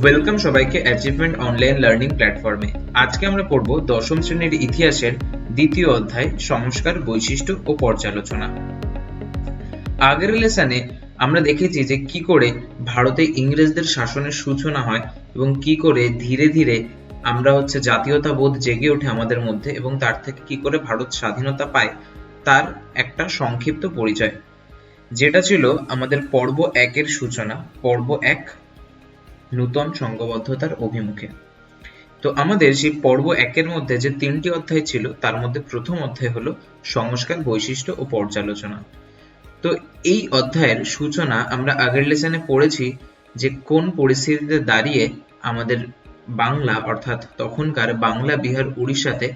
Welcome সবাইকে achievement online learning প্ল্যাটফর্মে। আজকে আমরা পড়ব দশম শ্রেণীর ইতিহাসের দ্বিতীয় অধ্যায় সংস্কার, বৈশিষ্ট্য ও পর্যালোচনা। আগের লেসনে আমরা দেখেছি যে কি করে ভারতে ইংরেজদের শাসনের সূচনা হয় এবং কি করে ধীরে ধীরে আমরা জাতীয়তাবোধ জেগে ওঠে আমাদের মধ্যে এবং তার থেকে কি করে ভারত স্বাধীনতা পায় তার একটা সংক্ষিপ্ত পরিচয়, যেটা ছিল আমাদের পর্ব 1 এর সূচনা। পর্ব 1 নূতন সংঘবদ্ধতার অভিমুখে। তো আমাদের সেই পর্ব 1 এর মধ্যে যে 3টি অধ্যায় ছিল তার মধ্যে প্রথম অধ্যায় হলো সংস্কার, বৈশিষ্ট্য ও পর্যালোচনা। তো এই অধ্যায়ের সূচনা আমরা আগের লেসনে পড়েছি যে কোন পরিস্থিতিতে দাঁড়িয়ে আমাদের বাংলা অর্থাৎ তখনকার বাংলা, বিহার, উড়িষ্যাতে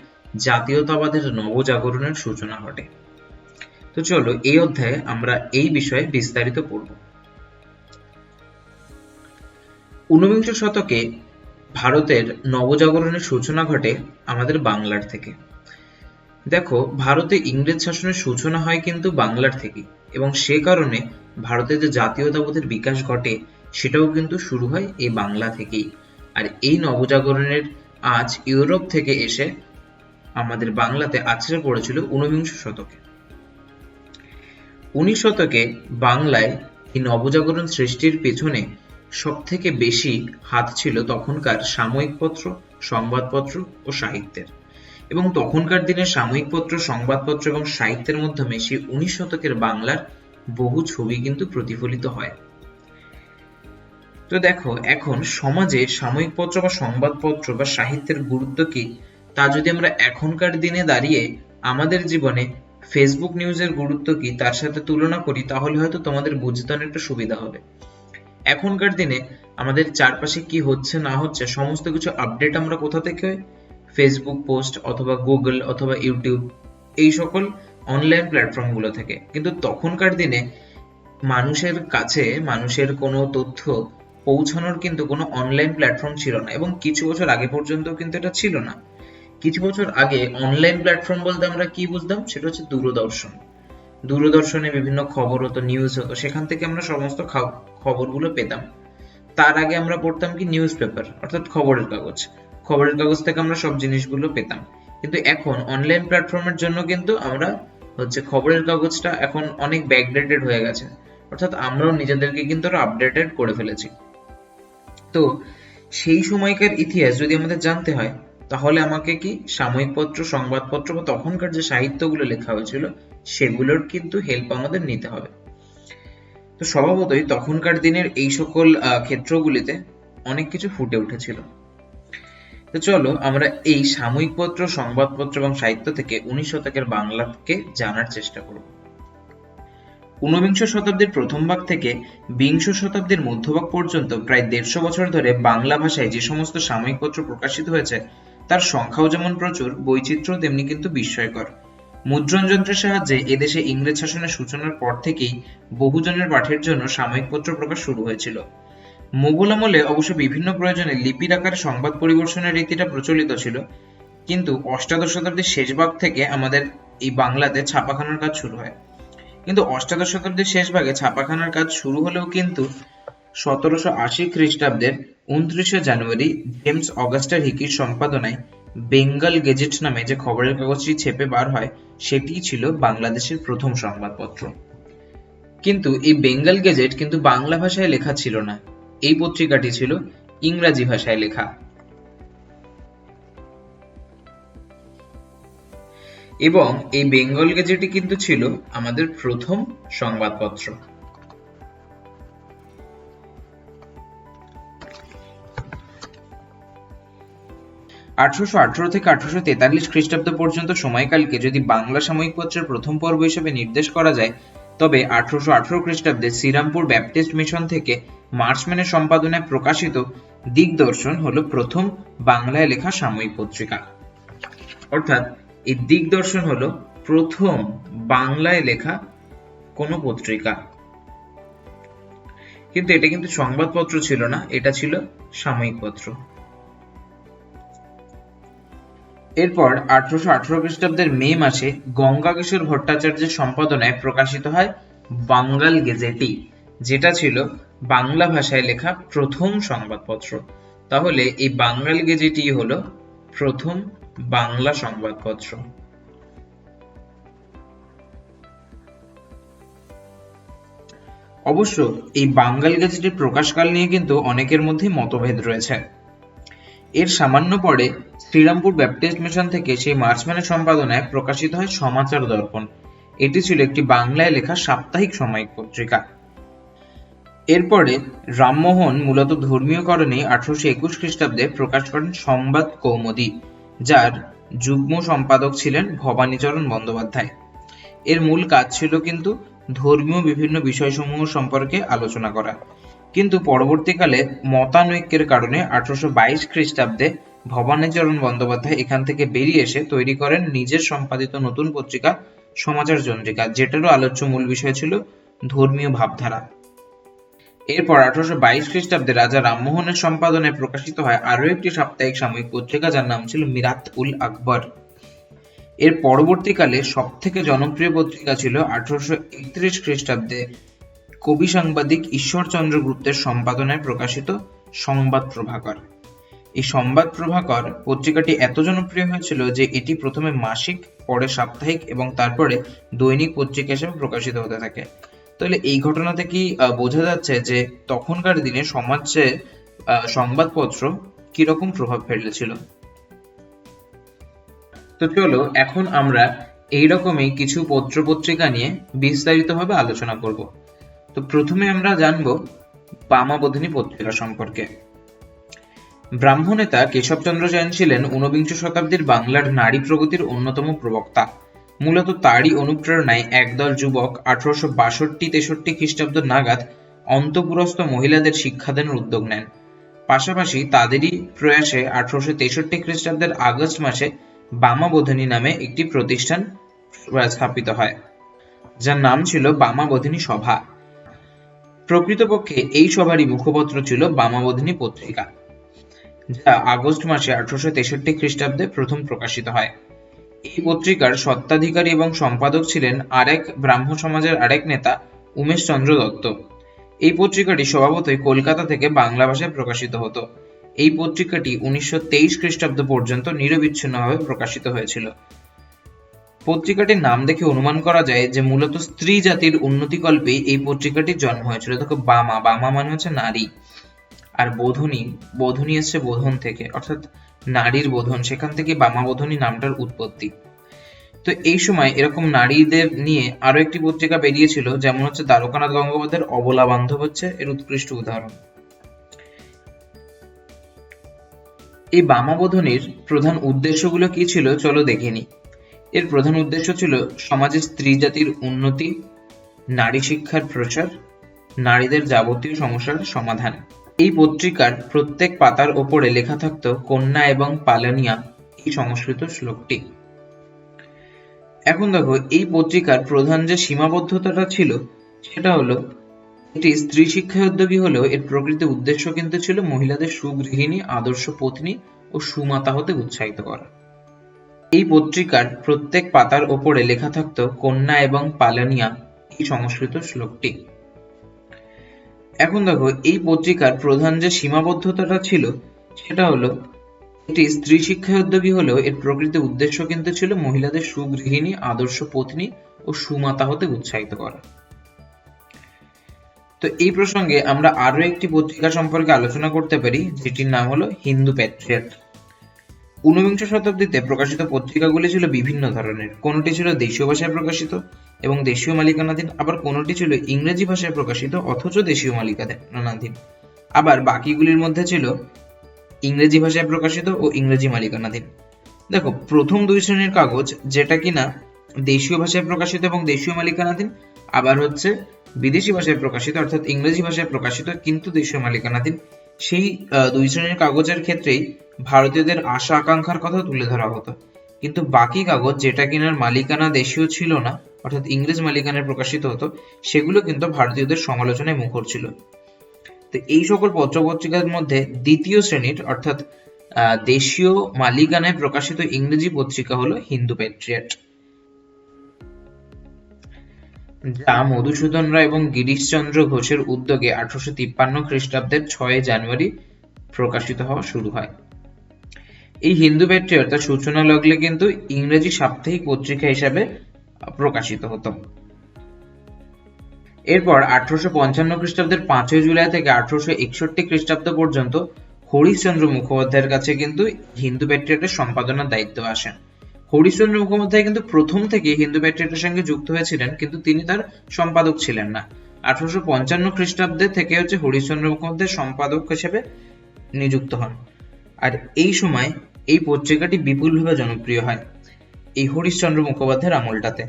জাতীয়তাবাদের নবজাগরণের সূচনা ঘটে। তো চলো এই অধ্যায়ে আমরা এই বিষয়ে বিস্তারিত পড়ব। ঊনবিংশ শতকে ভারতের নবজাগরণের সূচনা ঘটে আমাদের বাংলার থেকে। দেখো, ভারতে ইংরেজ শাসনের সূচনা হয় কিন্তু বাংলার থেকে, এবং সে কারণে ভারতে যে জাতীয়তাবোধের বিকাশ ঘটে সেটাও কিন্তু শুরু হয় এই বাংলা থেকেই। আর এই নবজাগরণের আজ ইউরোপ থেকে এসে আমাদের বাংলাতে আছড়ে পড়েছিল ঊনবিংশ শতকে। 19 শতকে বাংলায় এই নবজাগরণ সৃষ্টির পেছনে সব থেকে বেশি হাত ছিল তখনকার সাময়িকপত্র, সংবাদপত্র ও সাহিত্যের। এবং তখনকার দিনের সাময়িকপত্র, সংবাদপত্র এবং সাহিত্যের মাধ্যমে সেই 19 শতকের বাংলার বহু ছবি কিন্তু প্রতিফলিত হয়। তো দেখো, এখন সমাজে সাময়িকপত্র বা সংবাদপত্র বা সাহিত্যের গুরুত্ব কি তা যদি আমরা এখনকার দিনে দাঁড়িয়ে আমাদের জীবনে ফেসবুক নিউজের গুরুত্ব কি তার সাথে তুলনা করি, তাহলে হয়তো তোমাদের বুঝতে অনেকটা সুবিধা হবে। এখনকার দিনে আমাদের চারপাশে কি হচ্ছে না হচ্ছে সমস্ত কিছু আপডেট আমরা কোথা থেকে হয়? ফেসবুক পোস্ট অথবা গুগল অথবা ইউটিউব, এই সকল অনলাইন প্ল্যাটফর্ম গুলো থেকে। কিন্তু তখনকার দিনে মানুষের কাছে মানুষের কোনো তথ্য পৌঁছানোর কিন্তু কোনো অনলাইন প্ল্যাটফর্ম ছিল না, এবং কিছু বছর আগে পর্যন্ত কিন্তু এটা ছিল না। কিছু বছর আগে অনলাইন প্ল্যাটফর্ম বলতে আমরা কি বুঝতাম? সেটা হচ্ছে দূরদর্শন। দূরদর্শনে বিভিন্ন খবর হতো, নিউজ হতো, সেখান থেকে আমরা সমস্ত খবরগুলো পেতাম। তার আগে আমরা পড়তাম কি? নিউজ পেপার, অর্থাৎ খবরের কাগজ। খবরের কাগজ থেকে আমরা সব জিনিসগুলো পেতাম। কিন্তু এখন অনলাইন প্ল্যাটফর্মের জন্য কিন্তু আমরা খবরের কাগজটা এখন অনেক ব্যাকডেটেড হয়ে গেছে, অর্থাৎ আমরাও নিজেদেরকে কিন্তু আপডেটেড করে ফেলেছি। তো সেই সময়কার ইতিহাস যদি আমাদের জানতে হয় তাহলে আমাকে কি সাময়িকপত্র, সংবাদপত্র বা তখনকার যে সাহিত্যগুলো লেখা হয়েছিল সেগুলোর কিন্তু হেল্প আমাদের নিতে হবে। তো স্বভাবতই তখনকার দিনের এই সকল ক্ষেত্রগুলিতে অনেক কিছু ফুটে উঠেছিল। তো চলো আমরা এই সাময়িকপত্র, সংবাদপত্র এবং সাহিত্য থেকে 19 শতকের বাংলাকে জানার চেষ্টা করব। ঊনবিংশ শতাব্দীর প্রথম ভাগ থেকে বিংশ শতাব্দীর মধ্যভাগ পর্যন্ত প্রায় 150 বছর ধরে বাংলা ভাষায় যে সমস্ত সাময়িকপত্র প্রকাশিত হয়েছে তার সংখ্যাও যেমন প্রচুর, বৈচিত্র্য তেমনি কিন্তু বিস্ময়কর। মুদ্রণ যন্ত্রের সাহায্যে এদেশে ইংরেজ শাসনের সূচনার পর থেকেই বহুজনের পাঠের জন্য সাময়িকপত্র প্রকাশ শুরু হয়েছিল। মুঘল আমলে অবশ্য বিভিন্ন প্রয়োজনে লিপির আকারে সংবাদ পরিবেশনের রীতিটা প্রচলিত ছিল, কিন্তু অষ্টাদশ শতাব্দীর শেষ ভাগ থেকে আমাদের এই বাংলাতে ছাপাখানার কাজ শুরু হয়। কিন্তু অষ্টাদশ শতাব্দীর শেষ ভাগে ছাপাখানার কাজ শুরু হলেও কিন্তু 1780 খ্রিস্টাব্দের 29শে জানুয়ারি জেমস অগাস্টার হিকির সম্পাদনায় বেঙ্গল গেজেট নামে যে খবরের কাগজটি ছেপে বার হয় সেটিই ছিল বাংলাদেশের প্রথম সংবাদপত্র। কিন্তু এই বেঙ্গল গেজেট কিন্তু বাংলা ভাষায় লেখা ছিল না, এই পত্রিকাটি ছিল ইংরাজি ভাষায় লেখা। এবং এই বেঙ্গল গেজেটই কিন্তু ছিল আমাদের প্রথম সংবাদপত্র। 1818 থেকে 1843 খ্রিস্টাব্দ পর্যন্ত সময়কালকে যদি বাংলা সাময়িকপত্রের প্রথম পর্ব হিসেবে নির্দেশ করা যায়, তবে 1818 খ্রিস্টাব্দে শ্রীরামপুর ব্যাপটিস্ট মিশন থেকে মার্চম্যানের সম্পাদনায় প্রকাশিত দিগদর্শন হলো প্রথম বাংলায় লেখা সাময়িক পত্রিকা। অর্থাৎ এই দিগদর্শন হলো প্রথম বাংলায় লেখা কোন পত্রিকা। কিন্তু এটা কিন্তু সংবাদপত্র ছিল না, এটা ছিল সাময়িক পত্র। এরপর 1818 খ্রিস্টাব্দের মে মাসে গঙ্গা কিশোর ভট্টাচার্যের সম্পাদনায় প্রকাশিত হয় বাঙ্গাল গেজেটি, যেটা ছিল বাংলা ভাষায় লেখা প্রথম সংবাদপত্র। তাহলে এই বাংলার গেজেটই হলো প্রথম বাংলা সংবাদপত্র। অবশ্য এই বাঙ্গাল গেজেটের প্রকাশকাল নিয়ে কিন্তু অনেকের মধ্যে মতভেদ রয়েছে। এর সামান্য পরে শ্রীরামপুর ব্যাপটিস্ট মিশন থেকে সেই মার্চম্যানের সম্পাদনায় প্রকাশিত হয় সমাচার দর্পণ। এটি ছিল একটি বাংলায় লেখা সাপ্তাহিক সাময়িক পত্রিকা। এরপরে রামমোহন মূলত ধর্মীয় কারণে 1821 খ্রিস্টাব্দে প্রকাশ করেন সংবাদ কৌমুদী, যার যুগ্ম সম্পাদক ছিলেন ভবানীচরণ বন্দ্যোপাধ্যায়। এর মূল কাজ ছিল কিন্তু ধর্মীয় বিভিন্ন বিষয়সমূহ সম্পর্কে আলোচনা করা। কিন্তু পরবর্তীকালে মতানৈক্যের কারণে 1822 খ্রিস্টাব্দে ভবানীচরণ বন্দ্যোপাধ্যায় এখান থেকে বেরিয়ে এসে তৈরি করেন নিজের সম্পাদিত নতুন পত্রিকা সমাচার চন্দ্রিকা, যেটারও আলোচ্য মূল বিষয় ছিল ধর্মীয় ভাবধারা। এরপর 1822 খ্রিস্টাব্দে রাজা রামমোহনের সম্পাদনায় প্রকাশিত হয় আরো একটি সাপ্তাহিক সাময়িক পত্রিকা, যার নাম ছিল মিরাত উল আকবর। এর পরবর্তীকালে সব থেকে জনপ্রিয় পত্রিকা ছিল 1831 খ্রিস্টাব্দে কবি সাংবাদিক ঈশ্বরচন্দ্র গুপ্তের সম্পাদনায় প্রকাশিত সংবাদ প্রভাকর। এই সংবাদ প্রভাকর পত্রিকাটি এত জনপ্রিয় হয়েছিল যে এটি প্রথমে মাসিক, পরে সাপ্তাহিক এবং তারপরে দৈনিক পত্রিকা হিসেবে প্রকাশিত হতে থাকে। তাহলে এই ঘটনা থেকেই বোঝা যাচ্ছে যে তখনকার দিনে সমাজে সংবাদপত্র কিরকম প্রভাব ফেলেছিল। তো চলো এখন আমরা এইরকমই কিছু পত্র-পত্রিকা নিয়ে বিস্তারিতভাবে আলোচনা করব। তো প্রথমে আমরা জানবো বামাবোধিনী পত্রিকা সম্পর্কে। ব্রাহ্মনেতা কেশবচন্দ্র সেন ছিলেন ঊনবিংশ শতাব্দীর বাংলার নারী প্রগতির অন্যতম প্রবক্তা। মূলত তারই অনুপ্রেরণায় একদল যুবক 1862-63 খ্রিস্টাব্দ নাগাদ অন্তঃপুরস্থ মহিলাদের শিক্ষাদানের উদ্যোগ নেন। পাশাপাশি তাদেরই প্রয়াসে 1863 খ্রিস্টাব্দের আগস্ট মাসে বামাবোধিনী নামে একটি প্রতিষ্ঠান স্থাপিত হয়, যার নাম ছিল বামাবোধিনী সভা। প্রকৃতপক্ষে এই সভারই মুখপত্র ছিল বামাবোধিনী পত্রিকা, যা আগস্ট মাসে 1863 খ্রিস্টাব্দে প্রথম প্রকাশিত হয়। এই পত্রিকার স্বত্বাধিকারী এবং সম্পাদক ছিলেন আরেক ব্রাহ্ম সমাজের আরেক নেতা উমেশ চন্দ্র দত্ত। এই পত্রিকাটি স্বভাবতই কলকাতা থেকে বাংলা ভাষায় প্রকাশিত হতো। এই পত্রিকাটি 1923 খ্রিস্টাব্দ পর্যন্ত নিরবিচ্ছিন্নভাবে প্রকাশিত হয়েছিল। পত্রিকাটির নাম দেখে অনুমান করা যায় যে মূলত স্ত্রী জাতির উন্নতিকল্পে এই পত্রিকাটির জন্ম হয়েছিল। দেখো, বামা মানে হচ্ছে নারী, আর বোধনী এসছে বোধন থেকে, অর্থাৎ নারীর বোধন, সেখান থেকে বামাবোধিনী নামটার উৎপত্তি। তো এই সময় এরকম নারীদের নিয়ে আরো একটি পত্রিকা বেরিয়েছিল, যেমন হচ্ছে দ্বারকানাথ গঙ্গোপাধ্যায়ের অবলা বান্ধব হচ্ছে এর উৎকৃষ্ট উদাহরণ। এই বামাবোধিনীর প্রধান উদ্দেশ্যগুলো কি ছিল চলো দেখে নিই। এর প্রধান উদ্দেশ্য ছিল সমাজে স্ত্রী জাতির উন্নতি, নারী শিক্ষার প্রচার, নারীদের যাবতীয় সমস্যার সমাধান। এই পত্রিকার প্রত্যেক পাতার ওপরে লেখা থাকতো কন্যা এবং পালনিয়া এই সংস্কৃত শ্লোকটি। এখন দেখো, এই পত্রিকার প্রধান যে সীমাবদ্ধতাটা ছিল সেটা হলো এটি স্ত্রী শিক্ষায় উদ্যোগী হলেও এর প্রকৃত উদ্দেশ্য কিন্তু ছিল মহিলাদের সুগৃহিণী, আদর্শ পত্নী ও সুমাতা হতে উৎসাহিত করা। এই পত্রিকার প্রত্যেক পাতার ওপরে লেখা থাকতো কন্যা এবং পালনিয়া এই সংস্কৃত শ্লোকটি। এখন দেখো, এই পত্রিকার প্রধান যে সীমাবদ্ধতাটা ছিল সেটা হলো এটি স্ত্রী শিক্ষায় উদ্যোগী হলেও এর প্রকৃত উদ্দেশ্য কিন্তু ছিল মহিলাদের সুগৃহিণী, আদর্শ পত্নী ও সুমাতা হতে উৎসাহিত করা। তো এই প্রসঙ্গে আমরা আরো একটি পত্রিকা সম্পর্কে আলোচনা করতে পারি, যেটির নাম হলো হিন্দু প্যাট্রিয়ট। ঊনবিংশ শতাব্দীতে প্রকাশিত পত্রিকাগুলি ছিল বিভিন্ন ধরনের। কোনটি ছিল দেশীয় ভাষায় প্রকাশিত এবং দেশীয় মালিকানাধীন, আবার কোনটি ছিল ইংরেজি ভাষায় প্রকাশিত অথচ দেশীয় মালিকানাধীন, আবার বাকিগুলির মধ্যে ছিল ইংরেজি ভাষায় প্রকাশিত ও ইংরেজি মালিকানাধীন। দেখো, প্রথম দুই শ্রেণীর কাগজ যেটা কিনা দেশীয় ভাষায় প্রকাশিত এবং দেশীয় মালিকানাধীন, আবার হচ্ছে বিদেশি ভাষায় প্রকাশিত অর্থাৎ ইংরেজি ভাষায় প্রকাশিত কিন্তু দেশীয় মালিকানাধীন, সেই দুই শ্রেণীর কাগজের ক্ষেত্রেই ভারতীয়দের আশা আকাঙ্ক্ষার কথা তুলে ধরা হতো। কিন্তু বাকি কাগজ যেটা কিনার মালিকানা দেশীয় ছিল না অর্থাৎ ইংরেজ মালিকানায় প্রকাশিত হতো, সেগুলো কিন্তু ভারতীয়দের সমালোচনায় মুখর ছিল। তো এই সকল পত্র-পত্রিকার মধ্যে দ্বিতীয় শ্রেণীর অর্থাৎ দেশীয় মালিকানায় প্রকাশিত ইংরেজি পত্রিকা হলো হিন্দু প্যাট্রিয়ট। যা মধুসূদন রায় এবং গিরিশচন্দ্র ঘোষের উদ্যোগে 1853 খ্রিস্টাব্দের 6 জানুয়ারি প্রকাশিত হওয়া শুরু হয়। এই হিন্দু প্যাট্রিয়ট তার সূচনা লগ্নে কিন্তু ইংরেজি সাপ্তাহিক পত্রিকা হিসাবে প্রকাশিত হতো। এরপর 1855 খ্রিস্টাব্দের 5 জুলাই থেকে 1861 খ্রিস্টাব্দ পর্যন্ত হরিশচন্দ্র মুখোপাধ্যায়ের কাছে কিন্তু হিন্দু প্যাট্রিয়টের সম্পাদনার দায়িত্ব আসেন। হরিশচন্দ্র মুখোপাধ্যায় কিন্তু প্রথম থেকে হিন্দু প্যাট্রিয়টের সঙ্গে যুক্ত হয়েছিলেন, কিন্তু তিনি তার সম্পাদক ছিলেন না। 1855 খ্রিস্টাব্দে থেকে হরিশচন্দ্র মুখোপাধ্যায় সম্পাদক হিসেবে নিযুক্ত হন। আর এই সময় এই পত্রিকাটি বিপুলভাবে জনপ্রিয় হয় এই হরিশচন্দ্র মুখোপাধ্যায়ের আমলটাতে।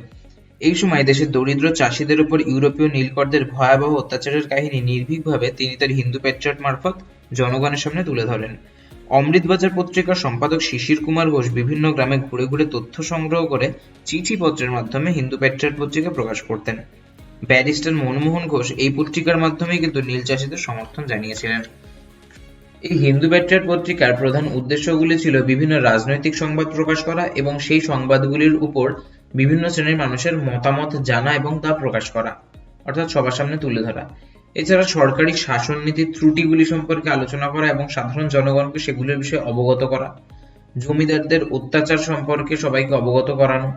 এই সময় দেশের দরিদ্র চাষীদের উপর ইউরোপীয় নীলকরদের ভয়াবহ অত্যাচারের কাহিনী নির্ভীকভাবে তিনি তার হিন্দু প্যাট্রিয়ট মারফত জনগণের সামনে তুলে ধরেন। অমৃতবাজার পত্রিকার সম্পাদক শিশির কুমার ঘোষ বিভিন্ন গ্রামে ঘুরে ঘুরে তথ্য সংগ্রহ করে চিঠিপত্রের মাধ্যমে হিন্দু প্যাট্রিয়ট পত্রিকা প্রকাশ করতেন। ব্যারিস্টার মনমোহন ঘোষ এই পত্রিকার মাধ্যমে কিন্তু নীল চাষীদের সমর্থন জানিয়েছিলেন। এই হিন্দু প্যাট্রিয়ট পত্রিকার প্রধান উদ্দেশ্যগুলি ছিল বিভিন্ন রাজনৈতিক সংবাদ প্রকাশ করা এবং সেই সংবাদগুলির উপর বিভিন্ন শ্রেণীর মানুষের মতামত জানা এবং তা প্রকাশ করা, অর্থাৎ সবার সামনে তুলে ধরা। এছাড়া সরকারি শাসন নীতির ত্রুটিগুলি সম্পর্কে আলোচনা করা এবং সাধারণ জনগণকে সেগুলোর বিষয়ে অবগত করা, জমিদারদের অত্যাচার সম্পর্কে সবাইকে অবগত করানো।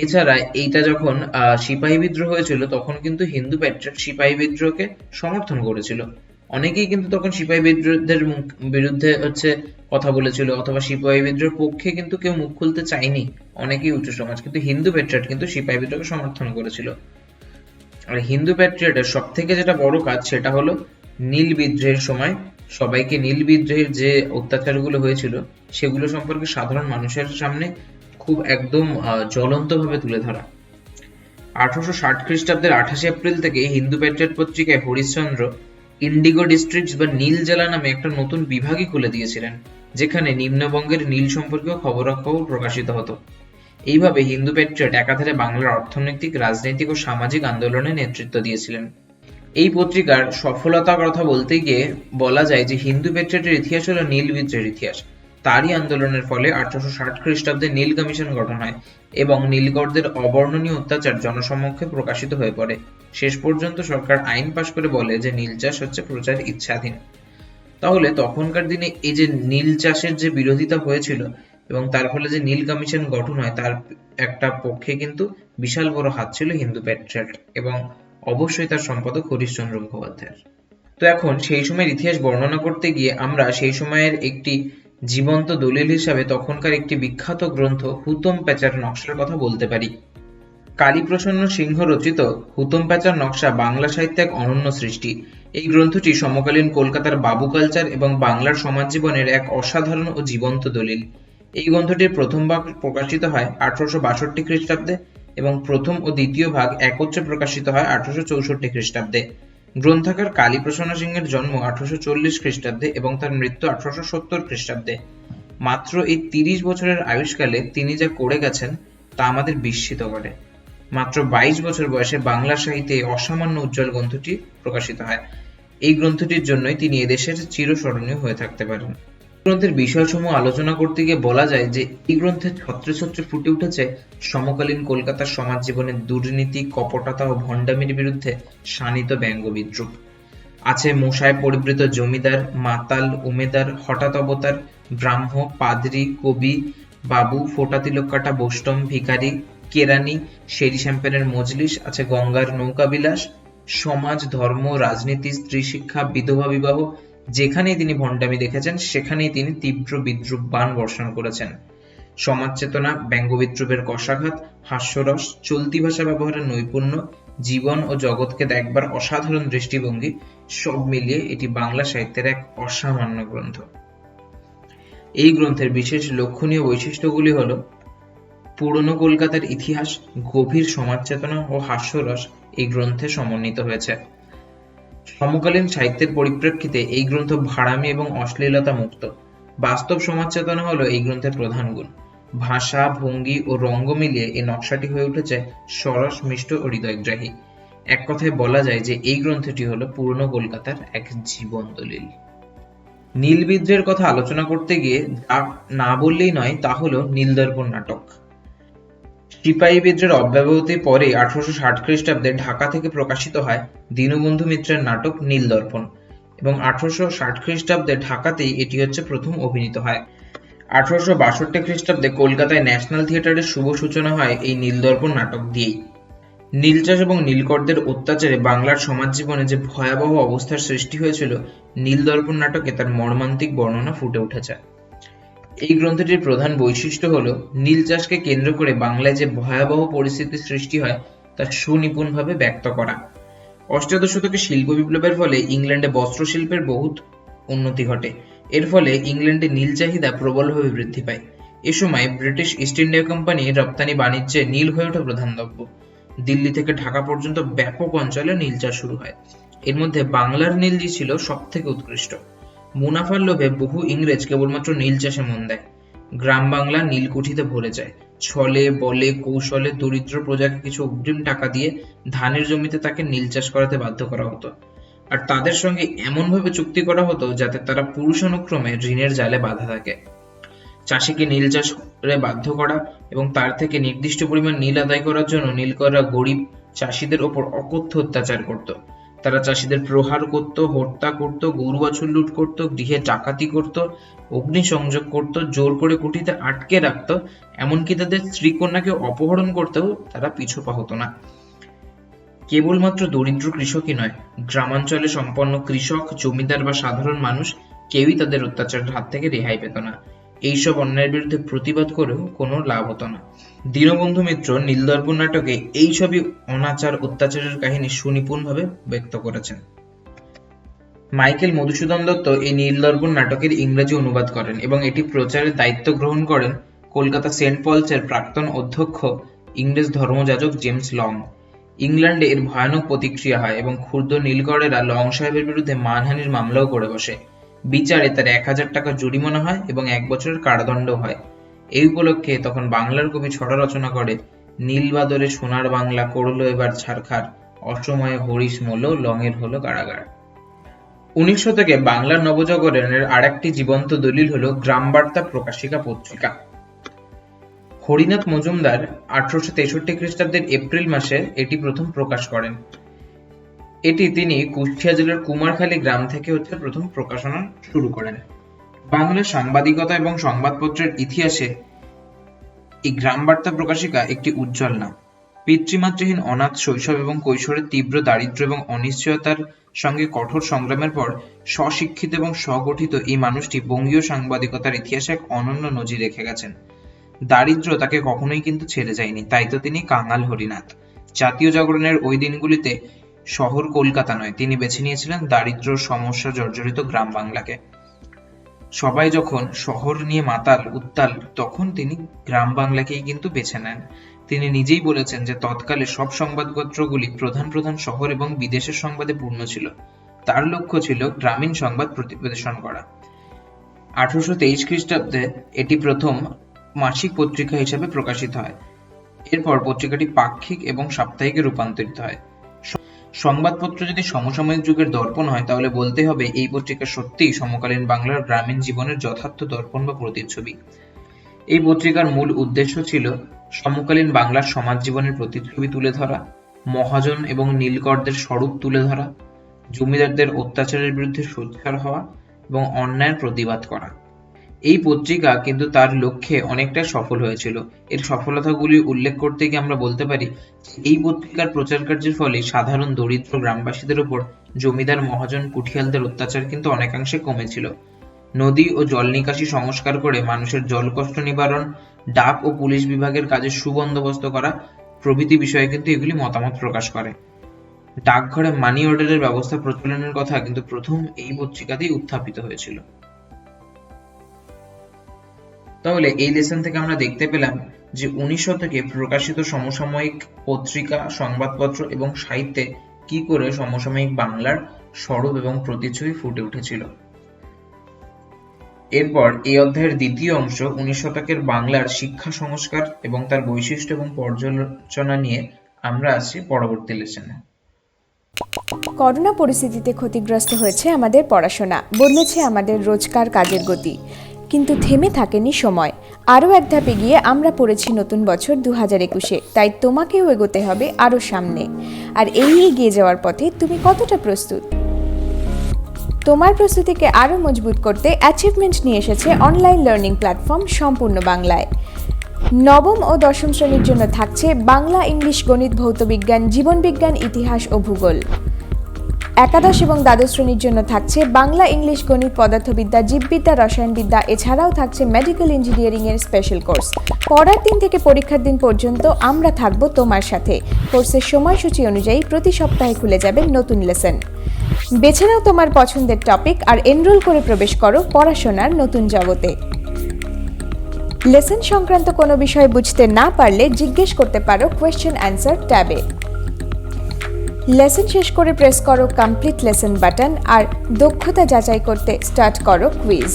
এছাড়া এইটা যখন সিপাহী বিদ্রোহ হয়েছিল তখন কিন্তু হিন্দু প্যাট্রিয়ট সিপাহী বিদ্রোহকে সমর্থন করেছিল। অনেকেই কিন্তু তখন সিপাহী বিদ্রোহীদের বিরুদ্ধে কথা বলেছিল, অথবা সিপাহী বিদ্রোহের পক্ষে কিন্তু কেউ মুখ খুলতে চায়নি অনেকেই উচ্চ সমাজ, কিন্তু হিন্দু প্যাট্রিয়ট কিন্তু সিপাহী বিদ্রোহকে সমর্থন করেছিল। আর হিন্দু প্যাট্রিয়টের সব থেকে যেটা বড় কাজ সেটা হলো নীল বিদ্রোহের সময় সবাইকে নীল বিদ্রোহের যে অত্যাচারগুলো হয়েছিল সেগুলো সম্পর্কে সাধারণ মানুষের সামনে খুব একদম জ্বলন্তভাবে তুলে ধরা। 1860 খ্রিস্টাব্দের 28 এপ্রিল থেকে হিন্দু প্যাট্রিয়ট পত্রিকায় হরিশচন্দ্র ইন্ডিগো ডিস্ট্রিক্টস বা নীল জেলা নামে একটা নতুন বিভাগই খুলে দিয়েছিলেন, যেখানে নিম্নবঙ্গের নীল সম্পর্কীয় খবরাখবর প্রকাশিত হতো। এইভাবে হিন্দু প্যাট্রিয়ট একাধারে বাংলার অর্থনৈতিক, রাজনৈতিক ও সামাজিক আন্দোলনে নেতৃত্ব দিয়েছিলেন। এই পত্রিকার সফলতার কথা বলতে গিয়ে বলা যায় যে হিন্দু প্যাট্রিয়টের ইতিহাস হলো নীল বিদ্রোহের ইতিহাস। তারই আন্দোলনের ফলে 1860 খ্রিস্টাব্দে নীল কমিশন গঠন হয় এবং নীলকরদের অবর্ণনীয় অত্যাচার জনসমক্ষে প্রকাশিত হয়ে পড়ে। শেষ পর্যন্ত সরকার আইন পাশ করে বলে যে নীল চাষ প্রচার ইচ্ছাধীন। তাহলে তখনকার দিনে এই যে নীল চাষের যে বিরোধিতা হয়েছিল এবং তার ফলে যে নীল কমিশন গঠন হয় তার একটা পক্ষে কিন্তু বিশাল বড় হাত ছিল হিন্দু প্যাট্রিয়ট এবং অবশ্যই তার সম্পাদক হরিশচন্দ্র মুখোপাধ্যায়ের। তো এখন সেই সময়ের ইতিহাস বর্ণনা করতে গিয়ে আমরা সেই সময়ের একটি জীবন্ত দলিল হিসাবে তখনকার একটি বিখ্যাত গ্রন্থ হুতম প্যাঁচার নকশার কথা বলতে পারি। কালীপ্রসন্ন সিংহ রচিত হুতম প্যাঁচার নকশা বাংলা সাহিত্যে এক অনন্য সৃষ্টি। এই গ্রন্থটি সমকালীন কলকাতার বাবু কালচার এবং বাংলার সমাজ জীবনের এক অসাধারণ ও জীবন্ত দলিল। এই গ্রন্থটির প্রথম ভাগ প্রকাশিত হয় 1862 খ্রিস্টাব্দে এবং প্রথম ও দ্বিতীয় ভাগ একত্রে প্রকাশিত হয় 1864 খ্রিস্টাব্দে। গ্রন্থাকার কালীপ্রসন্ন সিংহের জন্ম 1840 খ্রিস্টাব্দে এবং তার মৃত্যু 1870 খ্রিস্টাব্দে। মাত্র এই 30 বছরের আয়ুষ্কালে তিনি যা করে গেছেন তা আমাদের বিস্মিত করে। মাত্র 22 বছর বয়সে বাংলা সাহিত্যে অসামান্য উজ্জ্বল গ্রন্থটি প্রকাশিত হয়। এই গ্রন্থটির জন্যই তিনি এদেশের চিরস্মরণীয় হয়ে থাকতে পারেন। গ্রন্থের বিষয়সমূহ আলোচনা করতে গিয়ে বলা যায় যে এই গ্রন্থের ছত্রে ছত্রে ফুটে উঠেছে সমকালীন কলকাতার সমাজ জীবনের দুর্নীতি, কপটতা ও ভণ্ডামির বিরুদ্ধে শানিত ব্যঙ্গ বিদ্রুপ। আছে মশায় পরিবৃত জমিদার, মাতাল, উমেদার, হঠাৎ অবতার, ব্রাহ্ম, পাদ্রী, কবি, বাবু, ফোঁটা তিলক কাটা বৈষ্ণব, ভিখারি, কেরানি, শেরি শ্যাম্পেনের মজলিস, আছে গঙ্গার নৌকা বিলাস, সমাজ, ধর্ম, রাজনীতি, স্ত্রী শিক্ষা, বিধবা বিবাহ। যেখানেই তিনি ভণ্ডামি দেখেছেন সেখানেই তিনি তীব্র বিদ্রুপ বাণ বর্ষণ করেছেন। সমাজ চেতনা, ব্যঙ্গ বিদ্রুপের কষাঘাত, হাস্যরস, চলতি ভাষা ব্যবহারের নৈপুণ্য, জীবন ও জগৎকে দেখবার অসাধারণ দৃষ্টিভঙ্গি, সব মিলিয়ে এটি বাংলা সাহিত্যের এক অসামান্য গ্রন্থ। এই গ্রন্থের বিশেষ লক্ষণীয় বৈশিষ্ট্যগুলি হল পুরনো কলকাতার ইতিহাস, গভীর সমাজ চেতনা ও হাস্যরস এই গ্রন্থে সমন্বিত হয়েছে। সমকালীন সাহিত্যের পরিপ্রেক্ষিতে এই গ্রন্থ ভাড়ামি এবং অশ্লীলতা মুক্ত। বাস্তব সমাজ চেতনা হলো এই গ্রন্থের প্রধান গুণ। ভাষা, ভঙ্গি ও রঙ্গ মিলিয়ে এই নকশাটি হয়ে উঠেছে সরস, মিষ্ট ও হৃদয়গ্রাহী। এক কথায় বলা যায় যে এই গ্রন্থটি হলো পুরনো কলকাতার এক জীবন দলিল। নীল বিদ্রোহের কথা আলোচনা করতে গিয়ে যা না বললেই নয় তা হলো নীলদর্পণ নাটক। সিপাহী বিদ্রোহের অব্যাহতির পরে 1860 খ্রিস্টাব্দে ঢাকা থেকে প্রকাশিত হয় দীনবন্ধু মিত্রের নাটক নীলদর্পণ এবং 1860 খ্রিস্টাব্দে ঢাকাতেই এটি হচ্ছে প্রথম অভিনীত হয়। 1862 খ্রিস্টাব্দে কলকাতায় ন্যাশনাল থিয়েটারের শুভ সূচনা হয় এই নীলদর্পণ নাটক দিয়েই। নীলচাষ এবং নীলকরদের অত্যাচারে বাংলার সমাজ জীবনে যে ভয়াবহ অবস্থার সৃষ্টি হয়েছিল, নীলদর্পণ নাটকে তার মর্মান্তিক বর্ণনা ফুটে উঠেছে। এই গ্রন্থটির প্রধান বৈশিষ্ট্য হল নীল চাষকে কেন্দ্র করে বাংলায় যে ভয়াবহ পরিস্থিতির সৃষ্টি হয় তা সুনিপুণভাবে ব্যক্ত করা। অষ্টাদশ শতকে শিল্প বিপ্লবের ফলে ইংল্যান্ডে বস্ত্রশিল্পের বহুত উন্নতি ঘটে। এর ফলে ইংল্যান্ডে নীল চাহিদা প্রবলভাবে বৃদ্ধি পায়। এ সময় ব্রিটিশ ইস্ট ইন্ডিয়া কোম্পানি রপ্তানি বাণিজ্যে নীল হয়ে ওঠে প্রধান দ্রব্য। দিল্লি থেকে ঢাকা পর্যন্ত ব্যাপক অঞ্চলে নীল চাষ শুরু হয়। এর মধ্যে বাংলার নীলই ছিল সব থেকে উৎকৃষ্ট। মুনাফার লোভে বহু ইংরেজ কেবলমাত্র নীল চাষে মন দেয়। গ্রাম বাংলা নীলকুঠিতে ভরে যায়। ছলে বলে কৌশলে দরিদ্র প্রজাকে কিছু অগ্রিম টাকা দিয়ে ধানের জমিতে তাকে নীল চাষ করাতে বাধ্য করা হতো, আর তাদের সঙ্গে এমনভাবে চুক্তি করা হতো যাতে তারা পুরুষানুক্রমে ঋণের জালে বাঁধা থাকে। চাষিকে নীল চাষ করে বাধ্য করা এবং তার থেকে নির্দিষ্ট পরিমাণ নীল আদায় করার জন্য নীলকররা গরিব চাষিদের ওপর অকথ্য অত্যাচার করত। তারা চাষিদের প্রহার করত, হত্যা করত, গরু বাছুর লুট করত, গৃহে ডাকাতি করত, অগ্নিসংযোগ করত, জোর করে কুঠিতে আটকে রাখত, এমনকি তাদের স্ত্রী কন্যাকে অপহরণ করতেও তারা পিছু পা হতো না। কেবলমাত্র দরিদ্র কৃষকই নয়, গ্রামাঞ্চলে সম্পন্ন কৃষক, জমিদার বা সাধারণ মানুষ কেউই তাদের অত্যাচারের হাত থেকে রেহাই পেত না। এইসব অন্যায়ের বিরুদ্ধে প্রতিবাদ করেও কোনো লাভ হতো না। দীনবন্ধু মিত্র নীলদর্পণ নাটকে এইসবই অনাচার অত্যাচারের কাহিনী সুনিপুণভাবে ব্যক্ত করেছেন। মাইকেল মধুসূদন দত্ত এই নীলদর্পণ নাটকের ইংরেজি অনুবাদ করেন এবং এটি প্রচারের দায়িত্ব গ্রহণ করেন কলকাতা সেন্ট পলসের প্রাক্তন অধ্যক্ষ ইংরেজ ধর্মযাজক জেমস লং। ইংল্যান্ডে এর ভয়ানক প্রতিক্রিয়া হয় এবং ক্ষুব্ধ নীলকরেরা লং সাহেবের বিরুদ্ধে মানহানির মামলাও করে বসে। বিচারে তার 1000 টাকা জরিমানা হয় এবং 1 বছরের কারাদণ্ড হয়। এই উপলক্ষে তখন বাংলার কবি ছড়া রচনা করে, নীল বাদরে সোনার বাংলা করলো এবার ছারখার, অসময়ে হরিশ মল লংয়ের হলো কারাগার। 19 শতকে বাংলার নবজাগরণের আরেকটি জীবন্ত দলিল হলো গ্রামবার্তা প্রকাশিকা পত্রিকা। হরিনাথ মজুমদার 1863 খ্রিস্টাব্দের এপ্রিল মাসে এটি প্রথম প্রকাশ করেন। এটি তিনি কুষ্টিয়া জেলার কুমারখালী গ্রাম থেকে প্রথম প্রকাশনা শুরু করেন। বাংলার সাংবাদিকতা এবং সংবাদপত্রের ইতিহাসে এই গ্রামবার্তা প্রকাশিকা একটি উজ্জ্বল নাম। পিতৃমাতৃহীন অনাথ শৈশব এবং কৈশোরের তীব্র দারিদ্র্য এবং অনিশ্চয়তার সঙ্গে কঠোর সংগ্রামের পর স্বশিক্ষিত এবং স্বগঠিত এই মানুষটি বঙ্গীয় সাংবাদিকতার ইতিহাসে এক অনন্য নজির রেখে গেছেন। দারিদ্র্য তাকে কখনোই কিন্তু ছেড়ে যায়নি, তাই তো তিনি কাঙাল হরিনাথ। জাতীয় জাগরণের ওই দিনগুলিতে শহর কলকাতা নয়, তিনি বেছে নিয়েছিলেন দারিদ্র্য সমস্যা জর্জরিত গ্রাম বাংলাকে। সবাই যখন শহর নিয়ে মাতাল উত্তাল, তখন তিনি গ্রাম বাংলাকেই কিন্তু বেছে নেন। তিনি নিজেই বলেছেন যে তৎকালে সব সংবাদপত্রগুলি প্রধান প্রধান শহর এবং বিদেশের সংবাদে পূর্ণ ছিল। তার লক্ষ্য ছিল গ্রামীণ সংবাদ প্রতিবেদন করা। 1823 খ্রিস্টাব্দে এটি প্রথম মাসিক পত্রিকা হিসেবে প্রকাশিত হয়। এরপর পত্রিকাটি পাক্ষিক এবং সাপ্তাহিকে রূপান্তরিত হয়। সংবাদপত্র যদি সমসাময়িক যুগের দর্পণ হয়, তাহলে বলতে হবে এই পত্রিকা সত্যিই সমকালীন বাংলার গ্রামীণ জীবনের যথার্থ দর্পণ বা প্রতিচ্ছবি। এই পত্রিকার মূল উদ্দেশ্য ছিল সমকালীন বাংলার সমাজ জীবনের প্রতিচ্ছবি তুলে ধরা, মহাজন এবং নীলকরদের স্বরূপ তুলে ধরা, জমিদারদের অত্যাচারের বিরুদ্ধে সোচ্চার হওয়া এবং অন্যায়ের প্রতিবাদ করা। এই পত্রিকা কিন্তু তার লক্ষ্যে অনেকটা সফল হয়েছিল। এর সফলতাগুলি উল্লেখ করতে গিয়ে আমরা বলতে পারি এই পত্রিকার প্রচার কার্যের ফলে সাধারণ দরিদ্র গ্রামবাসীদের উপর জমিদার মহাজন কুঠিয়ালদের অত্যাচার কিন্তু অনেকাংশে কমেছিল। নদী ও জল নিকাশি সংস্কার করে মানুষের জলকষ্ট নিবারণ, ডাক ও পুলিশ বিভাগের কাজের সুবন্দোবস্ত করা প্রভৃতি বিষয়ে কিন্তু এগুলি মতামত প্রকাশ করে। ডাকঘরে মানি অর্ডারের ব্যবস্থা প্রচলনের কথা কিন্তু প্রথম এই পত্রিকাতেই উত্থাপিত হয়েছিল। তাহলে এই লেসন থেকে আমরা দেখতে পেলাম যে 19 শতকে প্রকাশিত সমসাময়িক পত্রিকা, সংবাদপত্র এবং সাহিত্যে কি করে সমসাময়িক বাংলার স্বরূপ এবং প্রতিচ্ছবি ফুটে উঠেছিল। এরপর এই অধ্যায়ের দ্বিতীয় অংশ 19 শতকের বাংলার শিক্ষা সংস্কার এবং তার বৈশিষ্ট্য এবং পর্যালোচনা নিয়ে আমরা আসছি পরবর্তী লেসনে। করোনা পরিস্থিতিতে ক্ষতিগ্রস্ত হয়েছে আমাদের পড়াশোনা, বদলেছে আমাদের রোজকার কাজের গতি। কিন্তু থেমে থাকেনি সময়। আরও এক ধাপ এগিয়ে আমরা পড়েছি নতুন বছর 2021-এ, তাই তোমাকেও এগোতে হবে আরও সামনে। আর এই এগিয়ে যাওয়ার পথে তুমি কতটা প্রস্তুত? তোমার প্রস্তুতিকে আরও মজবুত করতে অ্যাচিভমেন্ট নিয়ে এসেছে অনলাইন লার্নিং প্ল্যাটফর্ম সম্পূর্ণ বাংলায়। নবম ও দশম শ্রেণীর জন্য থাকছে বাংলা, ইংলিশ, গণিত, ভৌতবিজ্ঞান, জীবনবিজ্ঞান, ইতিহাস ও ভূগোল। একাদশ এবং দ্বাদশ শ্রেণীর জন্য থাকছে বাংলা, ইংলিশ, গণিত, পদার্থবিদ্যা, জীববিদ্যা, রসায়নবিদ্যা। এছাড়াও থাকছে মেডিকেল ইঞ্জিনিয়ারিং এর স্পেশাল কোর্স। পড়ার দিন থেকে পরীক্ষার দিন পর্যন্ত আমরা থাকব তোমার সাথে। কোর্সের সময়সূচি অনুযায়ী প্রতি সপ্তাহে খুলে যাবে নতুন লেসন। বেছে নাও তোমার পছন্দের টপিক আর এনরোল করে প্রবেশ করো পড়াশোনার নতুন জগতে। লেসন সংক্রান্ত কোনো বিষয় বুঝতে না পারলে জিজ্ঞেস করতে পারো কোয়েশ্চেন অ্যান্সার ট্যাবে। লেসন শেষ করে প্রেস করো কমপ্লিট লেসন বাটন আর দক্ষতা যাচাই করতে স্টার্ট করো কুইজ।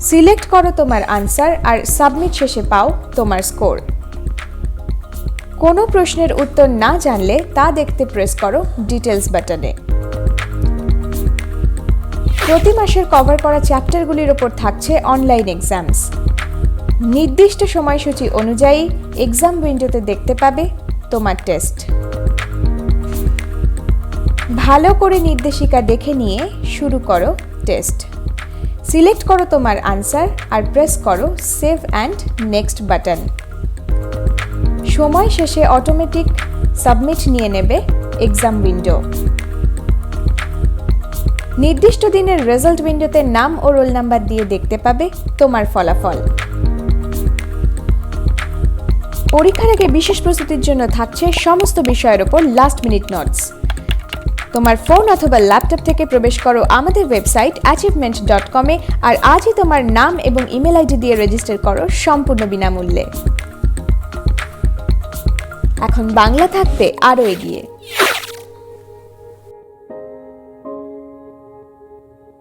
সিলেক্ট করো তোমার আনসার আর সাবমিট শেষে পাও তোমার স্কোর। কোনো প্রশ্নের উত্তর না জানলে তা দেখতে প্রেস করো ডিটেলস বাটনে। প্রতি মাসের কভার করা চ্যাপ্টারগুলির ওপর থাকছে অনলাইন এক্সামস। নির্দিষ্ট সময়সূচি অনুযায়ী এক্সাম উইন্ডোতে দেখতে পাবে তোমার টেস্ট। ভালো করে নির্দেশিকা দেখে নিয়ে শুরু করো টেস্ট। সিলেক্ট করো তোমার আনসার আর প্রেস করো সেভ অ্যান্ড নেক্সট বাটন। সময় শেষে অটোমেটিক সাবমিট নিয়ে নেবে এক্সাম উইন্ডো। নির্দিষ্ট দিনের রেজাল্ট উইন্ডোতে নাম ও রোল নাম্বার দিয়ে দেখতে পাবে তোমার ফলাফল। পরীক্ষার আগে বিশেষ প্রস্তুতির জন্য থাকছে সমস্ত বিষয়ের ওপর লাস্ট মিনিট নোটস। তোমার ফোন অথবা ল্যাপটপ থেকে প্রবেশ করো আমাদের ওয়েবসাইট achievement.com-এ আর আজই তোমার নাম এবং ইমেল আইডি দিয়ে রেজিস্টার করো সম্পূর্ণ বিনামূল্যে। এখন বাংলা থাকবে আরও এগিয়ে।